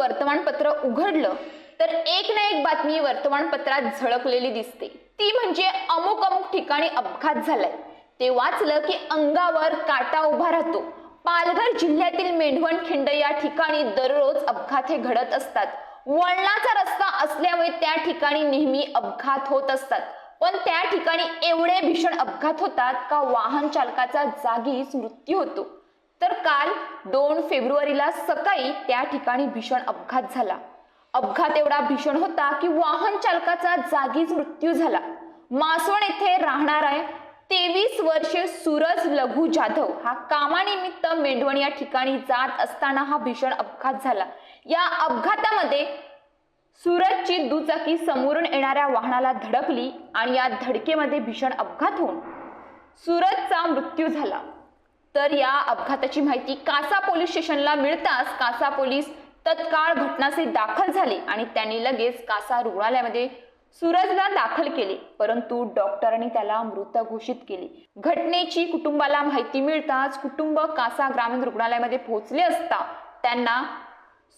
वर्तमानपत्र उघडलं तर एक ना एक बातमी वर्तमानपत्रात झळकलेली दिसते। ती म्हणजे अमुक अमुक ठिकाणी अपघात झालाय। ते वाचलं की अंगावर काटा उभा राहतो। पालघर जिल्ह्यातील मेंढवणखिंड या ठिकाणी दररोज अपघात हे घडत असतात। वळणाचा रस्ता असल्यामुळे त्या ठिकाणी नेहमी अपघात होत असतात। पण त्या ठिकाणी एवढे भीषण अपघात होतात का वाहन चालकाचा जागीच मृत्यू होतो। तर काल 2 फेब्रुवारीला सकाळी त्या ठिकाणी भीषण अपघात झाला। अपघात एवढा भीषण होता की वाहन चालकाचा जागीच मृत्यू झाला। मासवण येथे राहणार आहे 23 वर्षीय सूरज लघु जाधव हा कामानिमित्त मेंढवण या ठिकाणी जात असताना हा भीषण अपघात झाला। या अपघातामध्ये सूरजची दुचाकी समोरून येणाऱ्या वाहनाला धडकली आणि या धडकेमध्ये भीषण अपघात होऊन सूरजचा मृत्यू झाला। तर या अपघाताची माहिती कासा पोलीस स्टेशनला मिळताच कासा पोलीस तत्काळ घटनास्थळी दाखल झाले आणि त्यांनी लगेच कासा रुग्णालयामध्ये सूरजला दाखल केले, परंतु डॉक्टरांनी त्याला मृत घोषित केले। घटनेची कुटुंबाला माहिती मिळताच कुटुंब कासा ग्रामीण रुग्णालयामध्ये पोहोचले असता त्यांना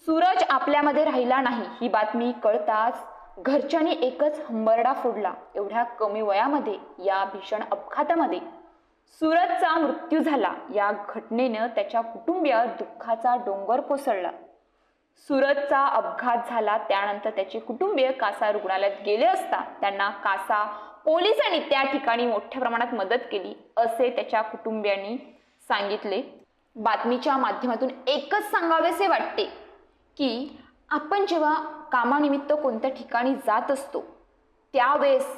सूरज आपल्यामध्ये राहिला नाही ही बातमी कळताच घरच्यांनी एकच हंबरडा फोडला। एवढ्या कमी वयामध्ये या भीषण अपघातामध्ये सूरजचा मृत्यू झाला। या घटनेनं त्याच्या कुटुंबियावर दुःखाचा डोंगर कोसळला। सूरजचा अपघात झाला त्यानंतर त्याचे कुटुंबीय कासा रुग्णालयात गेले असता त्यांना कासा पोलिसांनी त्या ठिकाणी मोठ्या प्रमाणात मदत केली असे त्याच्या कुटुंबियांनी सांगितले। बातमीच्या माध्यमातून एकच सांगावेसे वाटते की आपण जेव्हा कामानिमित्त कोणत्या ठिकाणी जात असतो त्यावेळेस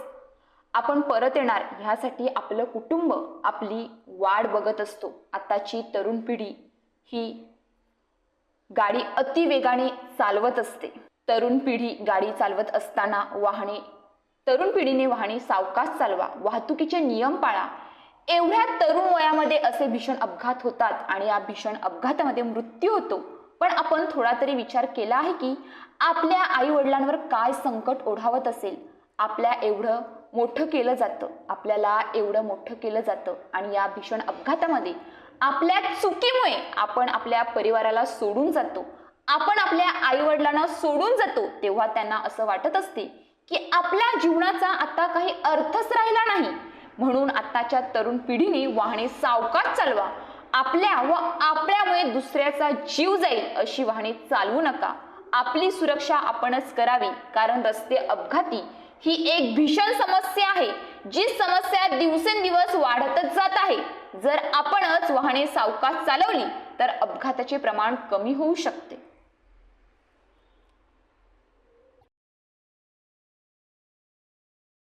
आपण परत येणार ह्यासाठी आपलं कुटुंब आपली वाट बघत असतो। आताची तरुण पिढी ही गाडी अति वेगाने चालवत असते। तरुण पिढी गाडी चालवत असताना तरुण पिढीने वाहने सावकाश चालवा, वाहतुकीचे नियम पाळा। एवढ्या तरुण वयामध्ये असे भीषण अपघात होतात आणि या भीषण अपघातामध्ये मृत्यू होतो। पण आपण थोडा तरी विचार केला आहे की आपल्या आई वडिलांवर काय संकट ओढावत असेल। आपल्या एवढं मोठं केलं जातं, आपल्याला एवढं मोठं केलं जातं आणि या भीषण अपघातामध्ये आपल्या चुकीमुळे आपण आपल्या परिवाराला सोडून जातो, आपण आपल्या आई वडिलांना सोडून जातो। तेव्हा त्यांना असं वाटत असते की आपल्या जीवनाचा आता काही अर्थच राहिला नाही। म्हणून आताच्या तरुण पिढीने वाहने सावकाश चालवा। आपल्या व आपल्यामुळे दुसऱ्याचा जीव जाईल अशी वाहने चालवू नका। आपली सुरक्षा आपणच करावी, कारण रस्ते अपघाती ही एक भीषण समस्या आहे जी समस्या दिवसेंदिवस वाढतच जात आहे। जर आपणच वाहने सावकाश चालवली तर अपघाताचे प्रमाण कमी होऊ शकते।